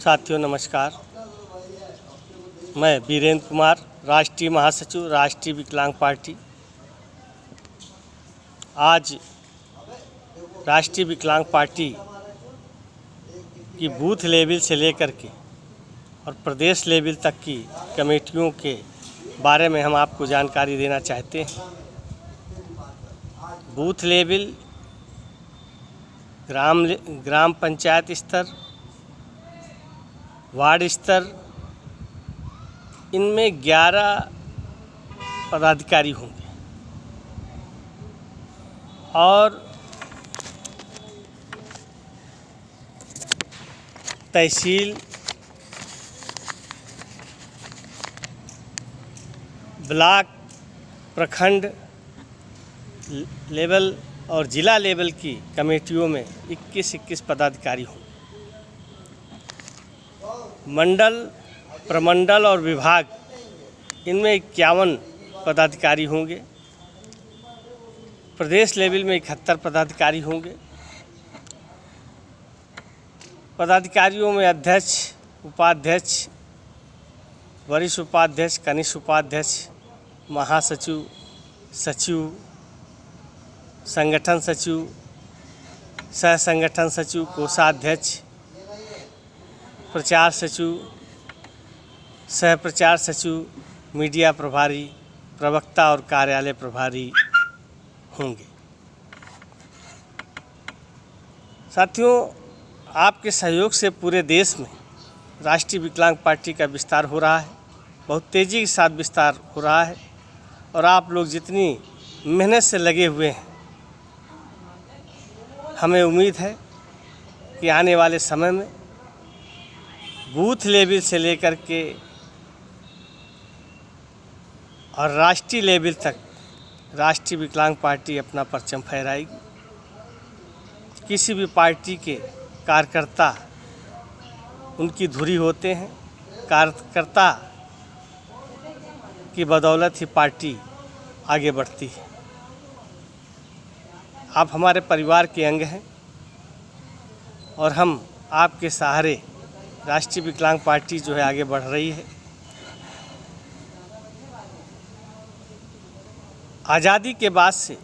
साथियों नमस्कार। मैं वीरेंद्र कुमार, राष्ट्रीय महासचिव राष्ट्रीय विकलांग पार्टी। आज राष्ट्रीय विकलांग पार्टी की बूथ लेवल से लेकर के और प्रदेश लेवल तक की कमेटियों के बारे में हम आपको जानकारी देना चाहते हैं। बूथ लेवल, ग्राम पंचायत स्तर, वार्ड स्तर, इनमें 11 पदाधिकारी होंगे और तहसील, ब्लॉक, प्रखंड लेवल और ज़िला लेवल की कमेटियों में 21 पदाधिकारी होंगे। मंडल, प्रमंडल और विभाग, इनमें 51 पदाधिकारी होंगे। प्रदेश लेवल में 71 पदाधिकारी होंगे। पदाधिकारियों में अध्यक्ष, उपाध्यक्ष, वरिष्ठ उपाध्यक्ष, कनिष्ठ उपाध्यक्ष, महासचिव, सचिव, संगठन सचिव, सह संगठन सचिव, कोषाध्यक्ष, प्रचार सचिव, सह प्रचार सचिव, मीडिया प्रभारी, प्रवक्ता और कार्यालय प्रभारी होंगे। साथियों, आपके सहयोग से पूरे देश में राष्ट्रीय विकलांग पार्टी का विस्तार हो रहा है, बहुत तेज़ी के साथ विस्तार हो रहा है और आप लोग जितनी मेहनत से लगे हुए हैं, हमें उम्मीद है कि आने वाले समय में बूथ लेवल से लेकर के और राष्ट्रीय लेवल तक राष्ट्रीय विकलांग पार्टी अपना परचम फहराएगी। किसी भी पार्टी के कार्यकर्ता उनकी धुरी होते हैं। कार्यकर्ता की बदौलत ही पार्टी आगे बढ़ती है। आप हमारे परिवार के अंग हैं और हम आपके सहारे राष्ट्रीय विकलांग पार्टी जो है आगे बढ़ रही है। आज़ादी के बाद से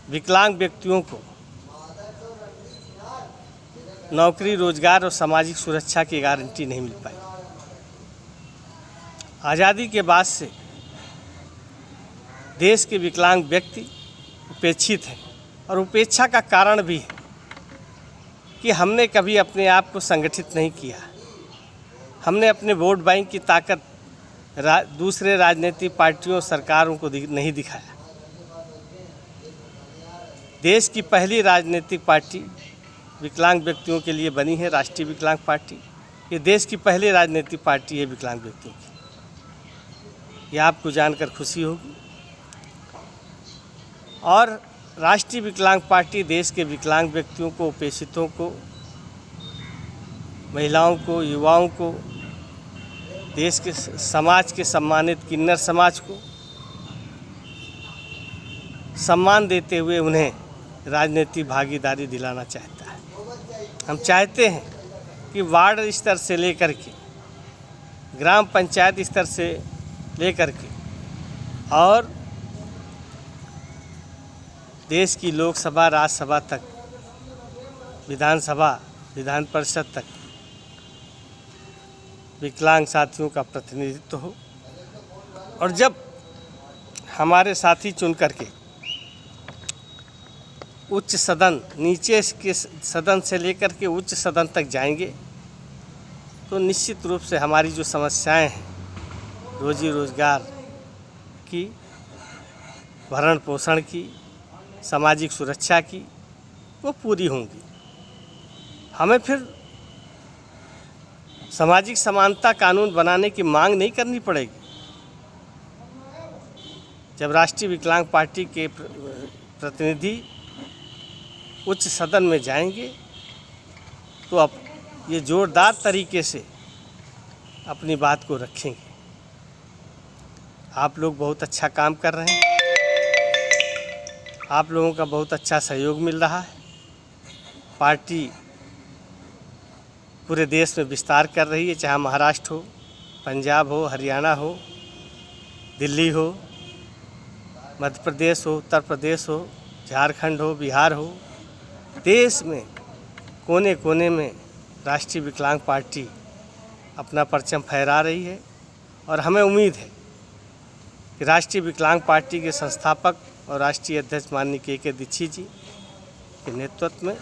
विकलांग व्यक्तियों को नौकरी, रोजगार और सामाजिक सुरक्षा की गारंटी नहीं मिल पाई। आज़ादी के बाद से देश के विकलांग व्यक्ति उपेक्षित हैं और उपेक्षा का कारण भी है कि हमने कभी अपने आप को संगठित नहीं किया। हमने अपने वोट बैंक की ताकत दूसरे राजनीतिक पार्टियों, सरकारों को नहीं दिखाया। देश की पहली राजनीतिक पार्टी विकलांग व्यक्तियों के लिए बनी है राष्ट्रीय विकलांग पार्टी। ये देश की पहली राजनीतिक पार्टी है विकलांग व्यक्तियों की। ये आपको जानकर खुशी होगी। और राष्ट्रीय विकलांग पार्टी देश के विकलांग व्यक्तियों को, उपेक्षितों को, महिलाओं को, युवाओं को, देश के समाज के सम्मानित किन्नर समाज को सम्मान देते हुए उन्हें राजनीतिक भागीदारी दिलाना चाहता है। हम चाहते हैं कि वार्ड स्तर से लेकर के ग्राम पंचायत स्तर से लेकर के और देश की लोकसभा, राज्यसभा तक, विधानसभा, विधान परिषद तक विकलांग साथियों का प्रतिनिधित्व हो। और जब हमारे साथी चुन करके उच्च सदन, नीचे के सदन से लेकर के उच्च सदन तक जाएंगे तो निश्चित रूप से हमारी जो समस्याएं हैं, रोजी रोजगार की, भरण पोषण की, सामाजिक सुरक्षा की, वो पूरी होंगी। हमें फिर सामाजिक समानता कानून बनाने की मांग नहीं करनी पड़ेगी। जब राष्ट्रीय विकलांग पार्टी के प्रतिनिधि उच्च सदन में जाएंगे तो अब ये जोरदार तरीके से अपनी बात को रखेंगे। आप लोग बहुत अच्छा काम कर रहे हैं। आप लोगों का बहुत अच्छा सहयोग मिल रहा है। पार्टी पूरे देश में विस्तार कर रही है, चाहे महाराष्ट्र हो, पंजाब हो, हरियाणा हो, दिल्ली हो, मध्य प्रदेश हो, उत्तर प्रदेश हो, झारखंड हो, बिहार हो। देश में कोने कोने में राष्ट्रीय विकलांग पार्टी अपना परचम फहरा रही है और हमें उम्मीद है कि राष्ट्रीय विकलांग पार्टी के संस्थापक और राष्ट्रीय अध्यक्ष माननीय के दीक्षित जी के नेतृत्व में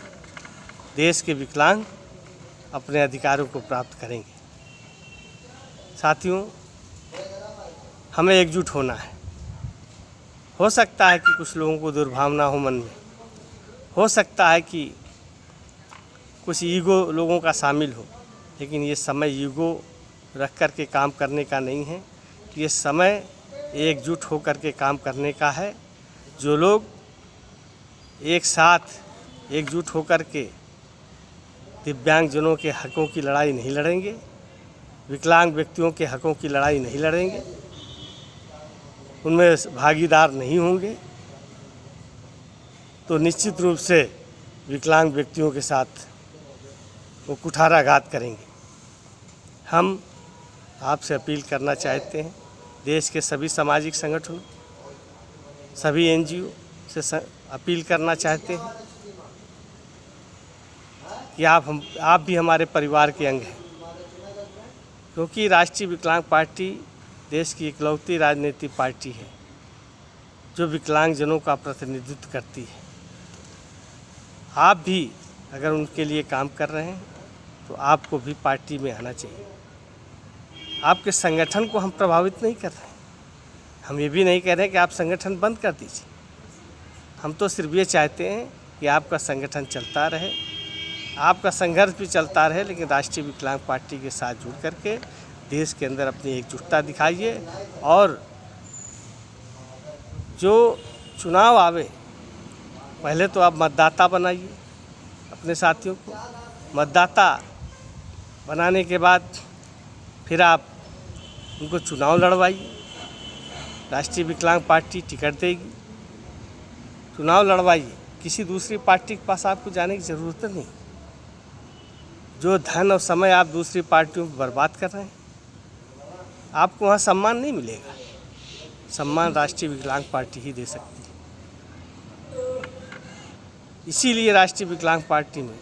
देश के विकलांग अपने अधिकारों को प्राप्त करेंगे। साथियों, हमें एकजुट होना है। हो सकता है कि कुछ लोगों को दुर्भावना हो मन में, हो सकता है कि कुछ ईगो लोगों का शामिल हो, लेकिन ये समय ईगो रख कर के काम करने का नहीं है। ये समय एकजुट हो कर के काम करने का है। जो लोग एक साथ एकजुट हो कर के दिव्यांगजनों के हकों की लड़ाई नहीं लड़ेंगे, विकलांग व्यक्तियों के हकों की लड़ाई नहीं लड़ेंगे, उनमें भागीदार नहीं होंगे, तो निश्चित रूप से विकलांग व्यक्तियों के साथ वो कुठाराघात करेंगे। हम आपसे अपील करना चाहते हैं, देश के सभी सामाजिक संगठनों, सभी एनजीओ से अपील करना चाहते हैं कि आप भी हमारे परिवार के अंग हैं, क्योंकि राष्ट्रीय विकलांग पार्टी देश की इकलौती राजनीतिक पार्टी है जो विकलांगजनों का प्रतिनिधित्व करती है। आप भी अगर उनके लिए काम कर रहे हैं तो आपको भी पार्टी में आना चाहिए। आपके संगठन को हम प्रभावित नहीं कर रहे हैं, हम ये भी नहीं कह रहे कि आप संगठन बंद कर दीजिए। हम तो सिर्फ ये चाहते हैं कि आपका संगठन चलता रहे, आपका संघर्ष भी चलता रहे, लेकिन राष्ट्रीय विकलांग पार्टी के साथ जुड़ करके देश के अंदर अपनी एकजुटता दिखाइए और जो चुनाव आवे पहले तो आप मतदाता बनाइए अपने साथियों को। मतदाता बनाने के बाद फिर आप उनको चुनाव लड़वाइए। राष्ट्रीय विकलांग पार्टी टिकट देगी, चुनाव लड़वाइए। किसी दूसरी पार्टी के पास आपको जाने की ज़रूरत नहीं। जो धन और समय आप दूसरी पार्टियों में बर्बाद कर रहे हैं, आपको वहाँ सम्मान नहीं मिलेगा। सम्मान राष्ट्रीय विकलांग पार्टी ही दे सकती है। इसीलिए राष्ट्रीय विकलांग पार्टी में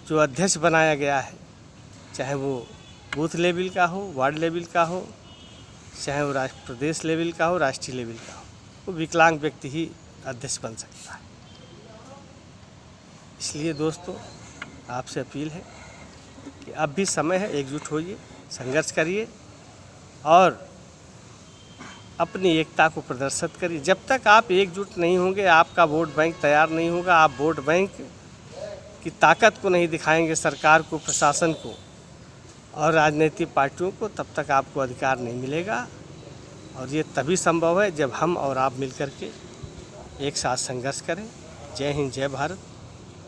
जो अध्यक्ष बनाया गया है, चाहे वो बूथ लेवल का हो, वार्ड लेवल का हो, चाहे वो प्रदेश लेवल का हो, राष्ट्रीय लेवल का हो, वो विकलांग व्यक्ति ही अध्यक्ष बन सकता है। इसलिए दोस्तों, आपसे अपील है कि अब भी समय है, एकजुट होइए, संघर्ष करिए और अपनी एकता को प्रदर्शित करिए। जब तक आप एकजुट नहीं होंगे, आपका वोट बैंक तैयार नहीं होगा, आप वोट बैंक की ताकत को नहीं दिखाएंगे सरकार को, प्रशासन को और राजनीतिक पार्टियों को, तब तक आपको अधिकार नहीं मिलेगा। और ये तभी संभव है जब हम और आप मिलकर के एक साथ संघर्ष करें। जय हिंद, जय भारत।